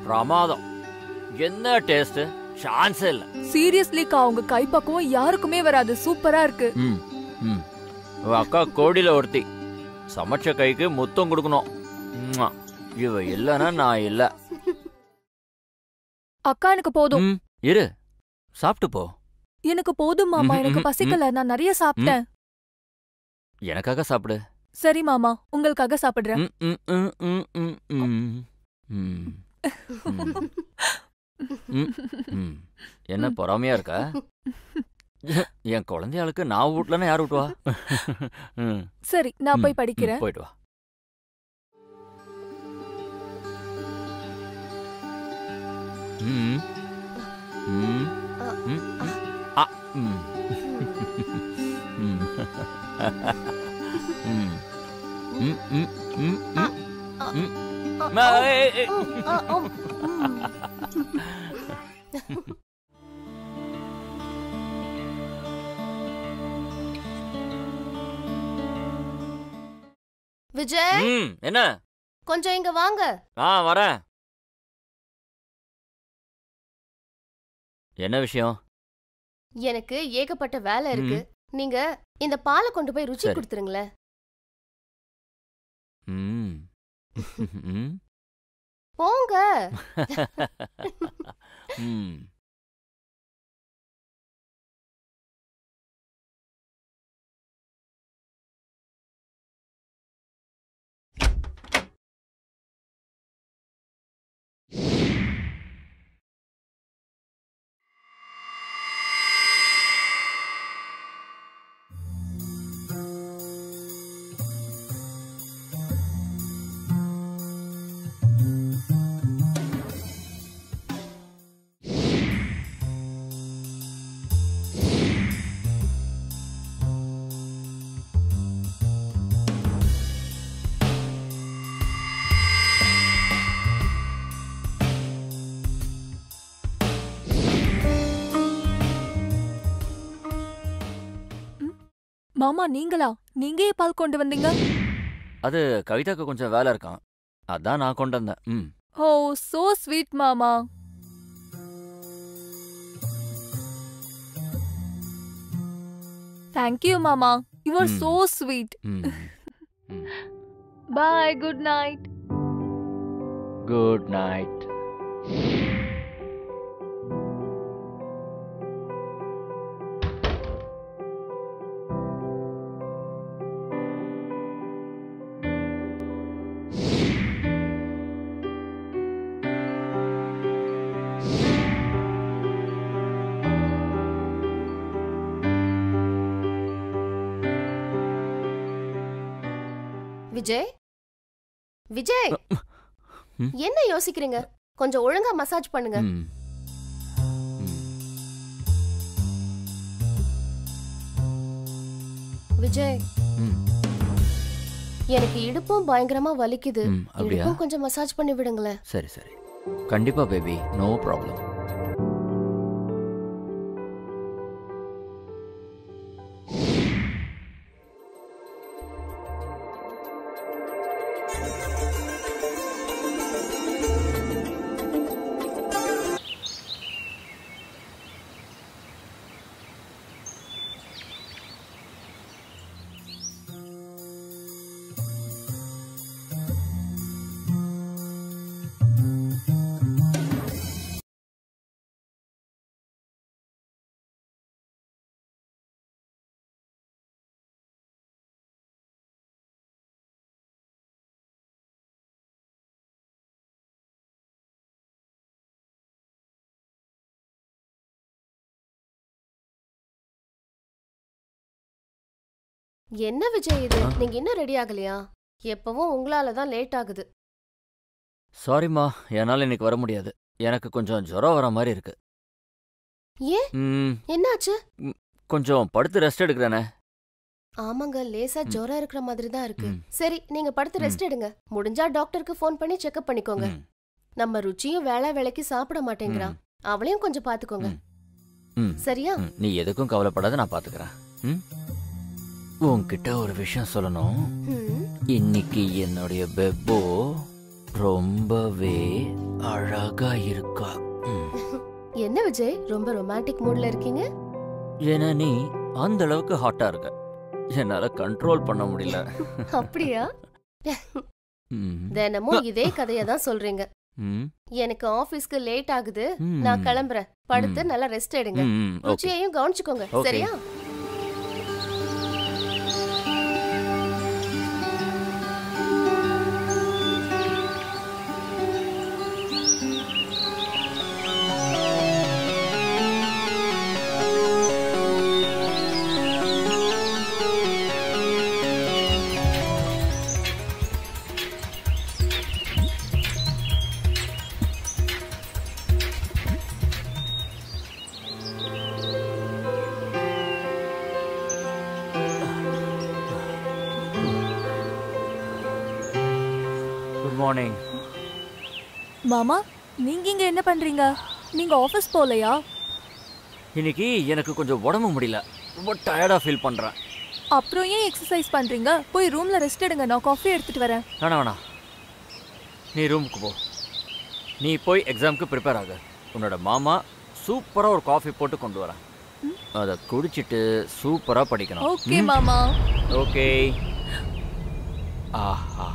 பிரமாதம். என்ன டேஸ்ட், சான்ஸே இல்ல. சீரியஸ்லிக்கா உங்க கைப்பக்குவம் யாருக்குமே வராது. சூப்பரா இருக்கு. அக்கா கோடியில ஒருத்தி. சமைச்ச கைக்கு முத்தம் கொடுக்கணும். இவ இல்லன்னா நான் இல்ல. அக்கா எனக்கு போதும். இரு, சாப்பிட்டு போ. எனக்கு போதும் மாமா, எனக்கு பசிக்கல. நான் நிறைய சாப்பிட்டேன். எனக்காக சாப்பிடு. சரி மாமா, உங்களுக்காக சாப்பிடுறேன். என்ன பொறாமையா இருக்கா? என் குழந்தையாளுக்கு நான் வீட்டுலன்னா யார் விட்டுவா? சரி, நான் போய் படிக்கிறேன். போயிட்டு வா. விஜய், என்ன? கொஞ்சம் இங்க வாங்க. வரேன். என்ன விஷயம்? எனக்கு ஏகப்பட்ட வேலை இருக்கு. நீங்க இந்த பாலை கொண்டு போய் ருச்சி கொடுத்துருங்களேன். போங்க. மாமா, நீங்களா? நீங்க ஏன் பால் கொண்டு வந்தீங்க? அது கவிதாக்கு கொஞ்சம் வேலை இருக்கான், அதான் நான் கொண்டு வந்தேன். ஓ, சோ ஸ்வீட் மாமா. Thank you மாமா. You are so sweet. Bye, good night. Good night. Vijay, Vijay, என்ன யோசிக்கிறீங்க? கொஞ்சம் ஒழுங்கா மசாஜ் பண்ணுங்க. விஜய், எனக்கு இடுப்பும் பயங்கரமா வலிக்குது. இடுப்பும் கொஞ்சம் மசாஜ் பண்ணி விடுங்களேன். சரி சரி, கண்டிப்பா பேபி, நோ ப்ராப்ளம். என்ன விஜய் இது? நீங்க இன்னும் ரெடி ஆகலையா? எப்பவும் உங்களால தான் லேட் ஆகுது. சாரிம்மா, என்னால இன்னைக்கு வர முடியாது. எனக்கு கொஞ்சம் ஜுரம் வர மாதிரி இருக்கு. ஏன், என்னாச்சு? கொஞ்சம் படுத்து ரெஸ்ட் எடுக்கிறேனே. ஆமாங்க, லேசா ஜுரம் இருக்கிற மாதிரி தான் இருக்கு. சரி, நீங்க படுத்து ரெஸ்ட் எடுங்க. முடிஞ்சா டாக்டருக்கு ஃபோன் பண்ணி செக்அப் பண்ணிக்கோங்க. நம்ம ருச்சியும் வேளா வேளைக்கு சாப்பிட மாட்டேங்கிறான், அவளையும் கொஞ்சம் பாத்துக்கோங்க. சரியா? நீ எதுக்கும் கவலைப்படாத, நான் பாத்துக்கிறேன். உன்கிட்ட ஒரு விஷயம் சொல்லணும். இன்னைக்கு என்னுடைய பெப்போ ரொம்பவே அழகா இருக்கா. என்ன விஜய் ரொம்ப ரொமான்டிக் மூட்ல இருக்கீங்க? ஏன்னா நீ அந்த அளவுக்கு ஹாட்டா இருக்க, என்னால கண்ட்ரோல் பண்ண முடியல. அப்படியா? தினமும் இதே கதையை தான் சொல்றீங்க. எனக்கு ஆபீஸ்க்கு லேட் ஆகுது, நான் கிளம்புறேன். படுத்து நல்லா ரெஸ்ட் எடுங்க. ருச்சியையும் கவனிச்சுக்கோங்க, சரியா? மார்னிங். மாமா, நீங்க இங்க என்ன பண்றீங்க? நீங்க ஆபீஸ் போலையா? இன்னைக்கு எனக்கு கொஞ்சம் உடம்பு முடியல, ரொம்ப டயர்டா ஃபீல் பண்றேன். அப்புறம் ஏன் எக்ஸசைஸ் பண்றீங்க? போய் ரூம்ல ரெஸ்ட் எடுங்க, நான் காஃபி எடுத்துட்டு வரேன். வேணாம், நீ ரூமுக்கு போ. நீ போய் எக்ஸாமுக்கு ப்ரிப்பேர் ஆகு. உன்னோட மாமா சூப்பரா ஒரு காஃபி போட்டு கொண்டு வரேன், அதை குடிச்சிட்டு சூப்பரா படிக்கணும். ஓகே மாமா. ஓகே. ஆஹா.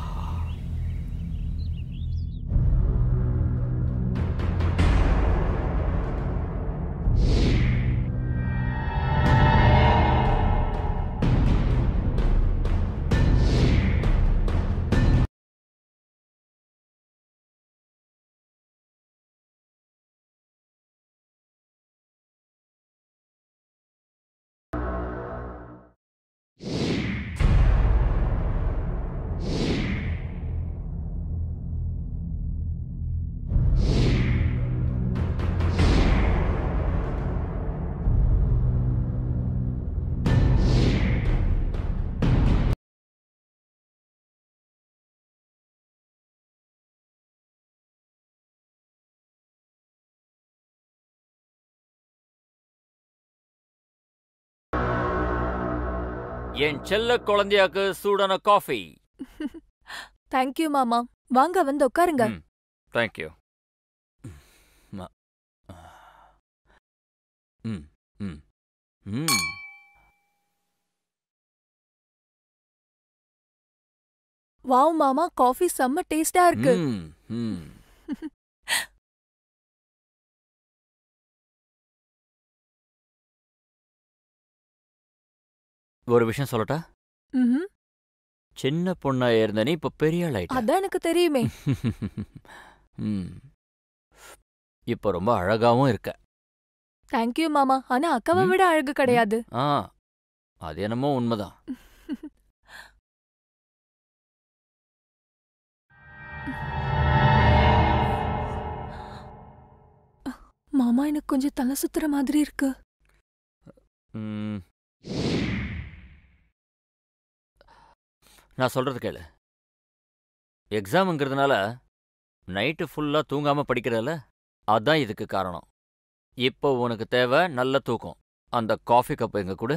என் செல்ல குழந்தையாக்கு சூடான காஃபி. தேங்க்யூ மாமா. வாங்க வந்து உட்காருங்க. தேங்க்யூ. வாவ் மாமா, காஃபி செம்ம டேஸ்டா இருக்கு. ஒரு விஷயம் சொல்லட்டா? சின்ன பொண்ணா இருந்த நீ இப்ப பெரிய ஆள் ஆயிட்ட. அதான் எனக்கு தெரியுமே. இப்ப ரொம்ப அழகாவும் இருக்க. தேங்க்யூ மாமா. ஆனா அக்காவை விட அழகு கிடையாது. அது என்னமோ உண்மைதான். மாமா, எனக்கு கொஞ்சம் தலை சுத்துற மாதிரி இருக்கு. நான் சொல்றது கேளு. எக்ஸாம்ங்கிறதுனால நைட்டு ஃபுல்லா தூங்காம படிக்கிறதில்ல, அதான் இதுக்கு காரணம். இப்போ உனக்கு தேவை நல்ல தூக்கம். அந்த காஃபி கப் எங்க கூட.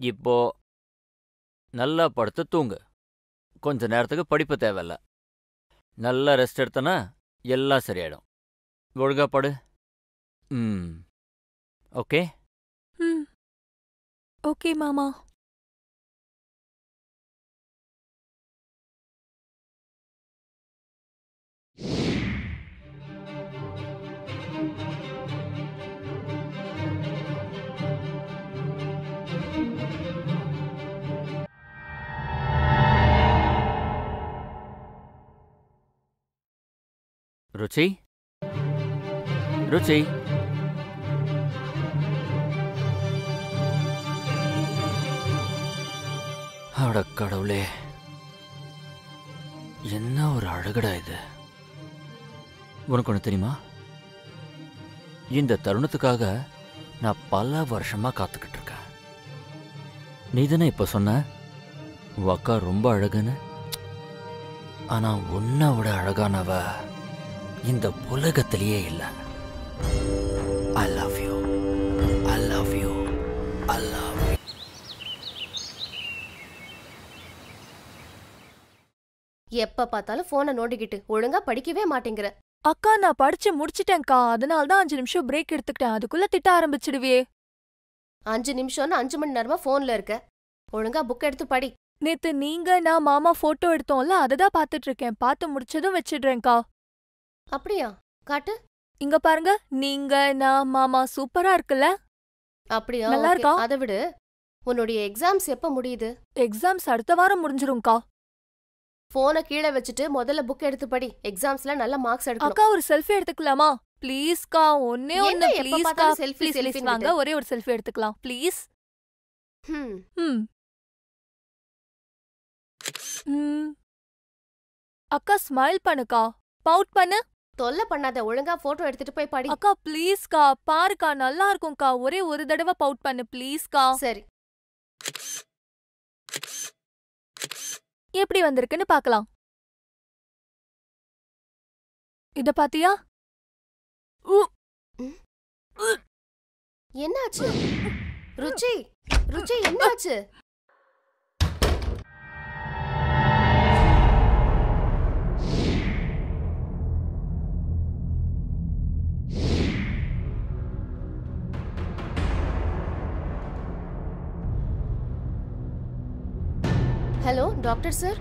இப்போ நல்லா படுத்து தூங்கு. கொஞ்ச நேரத்துக்கு படிப்பு தேவையில்ல. நல்லா ரெஸ்ட் எடுத்தனா எல்லாம் சரியாயிடும். ஒழுங்கா படு. ஓகே? ஓகே மாமா. ருச்சி, ருச்சி, அட கடவுளே, என்ன ஒரு அழகடா இது. உனக்கு ஒன்று தெரியுமா? இந்த தருணத்துக்காக நான் பல வருஷமா காத்துக்கிட்டு இருக்கேன். நீ தானே இப்ப சொன்ன உன் அக்கா ரொம்ப அழகுன்னு. ஆனா உன்னை விட அழகானவ இந்த உலகத்திலேயே இல்லை. I love you. I love you. I love you. எப்ப பார்த்தாலும் போனை நோண்டிக்கிட்டு ஒழுங்கா படிக்கவே மாட்டேங்கிற. அக்கா நான் படிச்சு முடிச்சிட்டேன்க்கா, அதனால தான் 5 நிமிஷம் பிரேக் எடுத்துக்கிட்டேன். அதுக்குள்ள திட்ட ஆரம்பிச்சிடுவே. 5 நிமிஷம்னு 5 மணி நேரமா போன்ல இருக்க. ஒழுங்கா புக் எடுத்து படி. நேத்து நீங்க நான் மாமா போட்டோ எடுத்தோம்ல, அததான் பாத்துட்டு இருக்கேன். பார்த்து முடிச்சதும் வச்சிடுறேன்க்கா. அப்படியா? காட்டு. இங்க பாருங்க, நீங்க நான் மாமா சூப்பரா இருக்குல்ல? அப்படியா? நல்லா ஓகே. இருக்கா? அதை விடு, உன்னுடைய எக்ஸாம்ஸ் எப்ப முடியுது? எக்ஸாம்ஸ் அடுத்த வாரம் முடிஞ்சிரும்க்கா. போனை கீழே வச்சுட்டு முதல்ல புக் எடுத்து படி. எக்ஸாம்ஸ்ல நல்ல மார்க்ஸ் எடுக்கணும். அக்கா ஒரு செல்ஃபி எடுத்துக்கலாமா? ப்ளீஸ்க்கா, ஒன்னே என்ன ஒன்னு எப்ப ப்ளீஸ்க்கா. பார்த்தாலும் selfie, ப்ளீஸ் ப்ளீஸ் selfie-ன்னு வாங்க, ஒரே ஒரு செல்ஃபி எடுத்துக்கலாம் ப்ளீஸ். ஹம். ம் ம். அக்கா ஸ்மைல் பண்ணுக்கா, பவுட் பண்ணு. தொல்லை பண்ணாத, ஒழுங்கா போட்டோ எடுத்துட்டு போய் படி. அக்கா ப்ளீஸ்க்கா, பாருக்கா நல்லா இருக்கும்க்கா. ஒரே ஒரு தடவை பவுட் பண்ணு ப்ளீஸ்க்கா. சரி. எப்படி வந்திருக்குன்னு பார்க்கலாம். இத பாத்தியா? என்னாச்சு ருச்சி? ருச்சி என்னாச்சு? Hello doctor sir.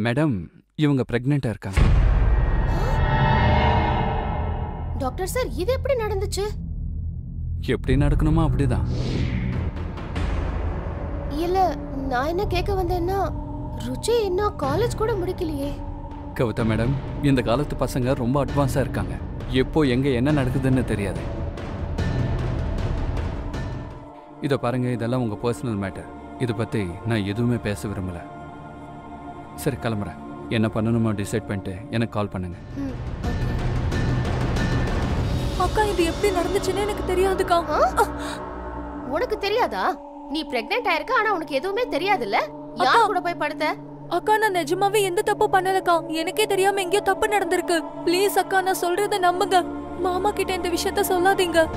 மேடம், இவங்க பிரெக்னெண்டா இருக்காங்க. டாக்டர் சார், இது எப்படி நடந்துச்சு? எப்படி நடக்கணுமோ அப்படிதான். இல்ல, நான் என்ன கேட்க வந்தேன்னா, ருச்சி இன்னும் காலேஜ் கூட முடிக்கலையே. கவிதா மேடம், இந்த காலத்து பசங்க ரொம்ப அட்வான்ஸா இருக்காங்க. எப்போ எங்க என்ன நடக்குதுன்னு தெரியாது. இதை பாருங்க, இதெல்லாம் உங்க பர்சனல் மேட்டர். இதை பத்தி நான் எதுவுமே பேச விரும்பல. சரி, கிளம்புறேன். என்ன பண்ணணுமோ டிசைட் பண்ணிட்டு எனக்கு கால் பண்ணுங்க. ம், ஓகே. அக்கா இது எப்படி நடந்துச்சுன்னு எனக்கு தெரியாதுக்கா. உனக்கு தெரியாதா? நீ பிரெக்னென்ட் ஆயிருக்க, ஆனா உனக்கு எதுவுமே தெரியாதுல்ல? யார் கூட போய் படுத்த? அக்கா நான் நிஜமாவே எந்த தப்பு பண்ணலக்கா. எனக்கே தெரியாம எங்கேயோ தப்பு நடந்திருக்கு. ப்ளீஸ் அக்கா, நான் சொல்றத நம்புங்க. மாமா கிட்ட இந்த விஷயத்த சொல்லாதீங்க.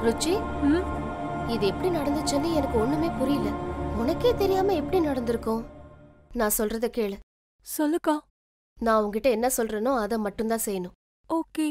ருச்சி, இது எப்படி நடந்துச்சுன்னு எனக்கு ஒண்ணுமே புரியல. உனக்கே தெரியாம எப்படி நடந்திருக்கும்? நான் சொல்றத கேளு. சொல்லுக்கா. நான் உன்கிட்ட என்ன சொல்றேனோ அதை மட்டும்தான் செய்யணும். ஓகே.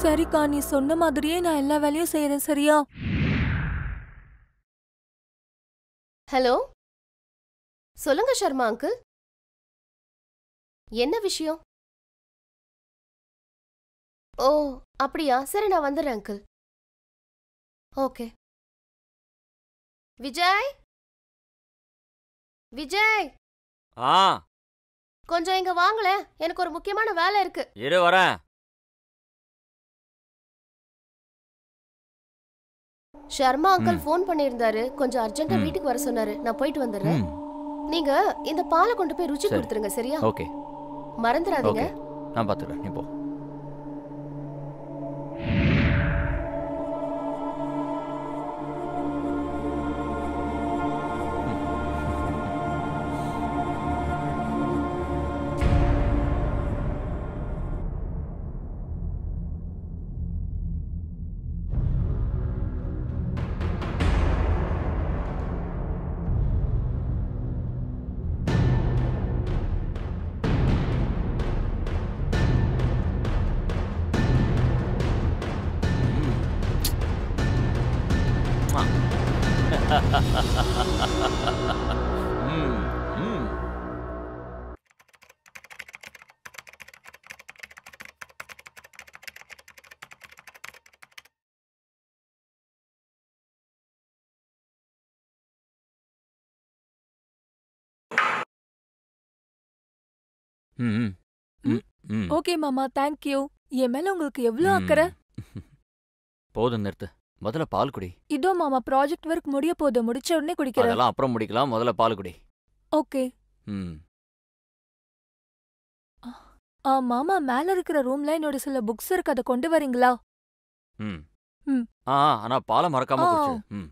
சரிக்கா, நீ சொன்ன மாதிரியே நான் எல்லா வேலையும் செய்யறேன், சரியா? ஹலோ, சொல்லுங்க சர்மா அங்கிள். என்ன விஷயம்? ஓ அப்படியா? சரி, நான் வந்துடுறேன் அங்கிள். ஓகே. விஜய், விஜய் கொஞ்சம் இங்க வாங்களேன். எனக்கு ஒரு முக்கியமான வேலை இருக்கு. இரு வரேன். ஷர்மா அங்கிள் ஃபோன் பண்ணியிருந்தாரு. கொஞ்சம் அர்ஜென்ட்டா வீட்டுக்கு வர சொன்னாரு. நான் போயிட்டு வந்துடுறேன். நீங்க இந்த பாலை கொண்டு போய் ருச்சி கொடுத்துருங்க, சரியா? ஓகே. மறந்துடாதீங்க. நான் பாத்துக்கிறேன், நீ போ. ம், ம். ம், ம், ம், ம். ஓகே மாமா, தேங்க் யூ. என் மேல உங்களுக்கு எவ்வளவு அக்கறை? போதும் நிறுத்து. முதல்ல பால் குடி. இதோ மாமா, ப்ராஜெக்ட் ஒர்க் முடிய போகுது, முடிச்ச உடனே குடிக்கிறேன். அதெல்லாம் அப்புறம் முடிக்கலாம். முதல்ல பால் குடி. ஓகே. ம். மாமா, மேல இருக்கிற ரூம்ல என்னோட சில புக்ஸ் இருக்கு, அதை கொண்டு வரீங்களா? ம். ம். ஆனா பாலை மறக்காம ஆ. குடிச்சு. ம்.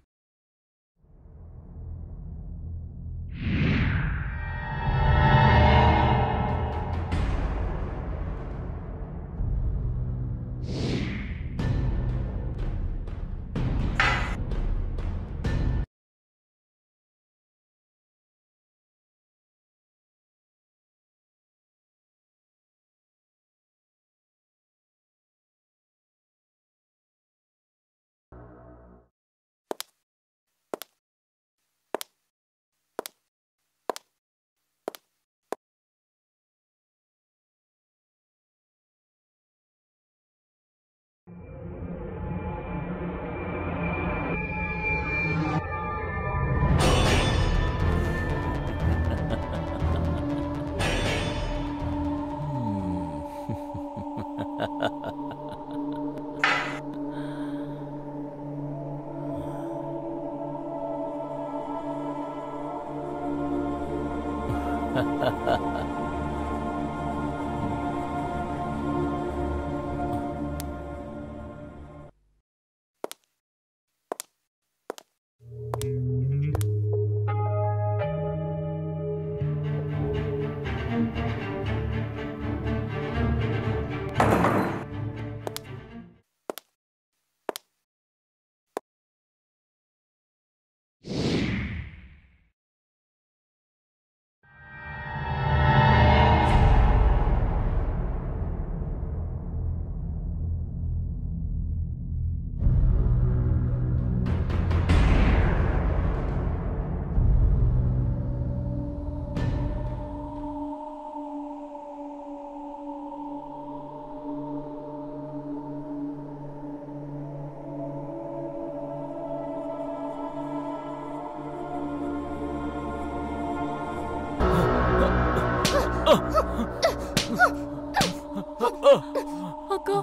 அக்கா,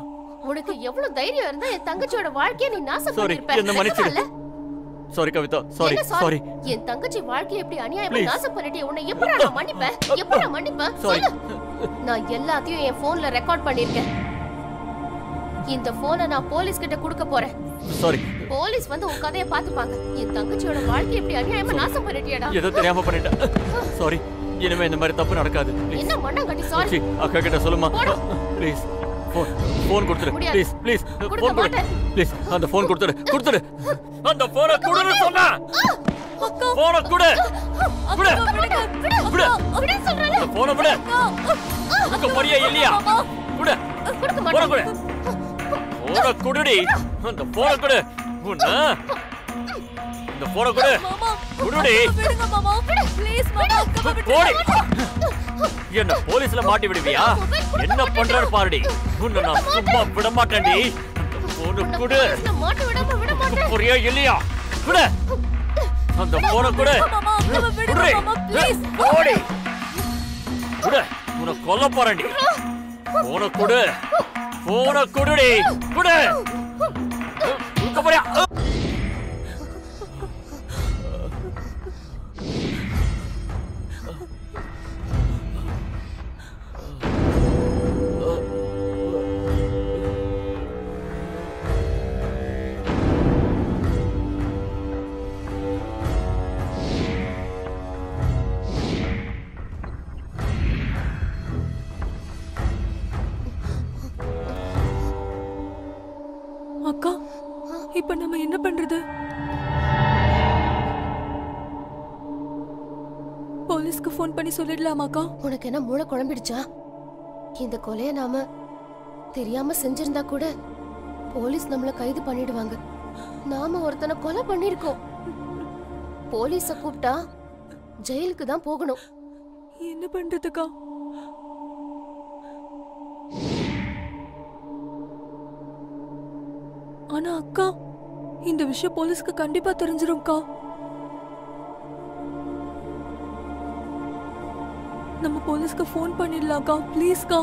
உனக்கு எவ்வளவு தைரியம் இருந்தா என் தங்கச்சியோட வாழ்க்கையை நீ நாசம் சாரி, பண்ணிருப்ப. என்ன மன்னிச்சிடு. சாரி கவிதா, சாரி என்ன சாரி. என் தங்கச்சி வாழ்க்கையை எப்படி அநியாயமா Please. நாசம் பண்ணிட்டே, உன்னை எப்படா நான் மன்னிப்பேன்? எப்படா மன்னிப்பேன்? Sorry. சொல்லு. நான் எல்லாத்தையும் என் போன்ல ரெக்கார்ட் பண்ணிருக்கேன். இந்த போனை நான் போலீஸ் கிட்ட கொடுக்க போறேன். சாரி. போலீஸ் வந்து உன் கதையை பாத்துப்பாங்க. என் தங்கச்சியோட வாழ்க்கையை எப்படி அநியாயமா நாசம் பண்ணிட்டியடா. ஏதோ தெரியாம பண்ணிட்டேன். சாரி. இனிமே இந்த மாதிரி தப்பு நடக்காது. Please. என்ன மண்ணாங்கட்டி சாரி. சி, அக்கா கிட்ட சொல்லுமா. ப்ளீஸ். போன் கொடுத்துரு. முடியாது. Please please. கொடுக்க போன் கொடு. மாட்டேன். ப்ளீஸ் அந்த போன் கொடுத்துரு. கொடுத்துரு. அந்த போனை கொடுன்னு சொன்னா. அக்கா, போனை கொடு. கொடு. விடுங்க. விடு. விடு சொல்றேன். அந்த போனை விடு. உனக்கு மரியா இல்லையா? கொடு. கொடுக்க போனை மாட்டேன். கொடு. போனை கொடுடி. அந்த போனை கொடு. உன்ன இந்த போனை கொடு. மாமா, குடுடி. விடுங்க மாமா, ப்ளீஸ் மாமா, அக்காவை விட்டு. போடி. என்ன போலீஸ்ல மாட்டி விடுவியா? என்ன பண்றாரு பாருடி. உன்னை நான் சும்மா விட மாட்டேன்டி. போனை கொடு. நான் மாட்ட விடாம விட மாட்டேன். புரியா இல்லையா? கொடு. அந்த போனை கொடு. மாமா, அக்காவை விடுங்க குடுடி. மாமா, ப்ளீஸ். போடி. கொடு. உன்னை கொல்ல போறேன்டி. போனை கொடு. போனை கொடுடி. கொடு. கொடுக்க போறியா? அக்கா, இப்ப நம்ம என்ன பண்றது? போலீஸ்க்கு ஃபோன் பண்ணி சொல்லிடலாமாக்கா? உனக்கு என்ன மூளை குழம்பிடுச்சா? இந்த கொலையை நாம தெரியாம செஞ்சிருந்தா கூட போலீஸ் நம்மள கைது பண்ணிடுவாங்க. நாம ஒருத்தனை கொலை பண்ணிருக்கோம். போலீஸ கூப்பிட்டா ஜெயிலுக்கு தான் போகணும். என்ன பண்றதுக்கா? ஆனா அக்கா, இந்த விஷயம் போலீஸ்க்கு கண்டிப்பா தெரிஞ்சிரும்க்கா. நம்ம போலீஸ்க்கு ஃபோன் பண்ணிடலாம்க்கா, ப்ளீஸ்க்கா.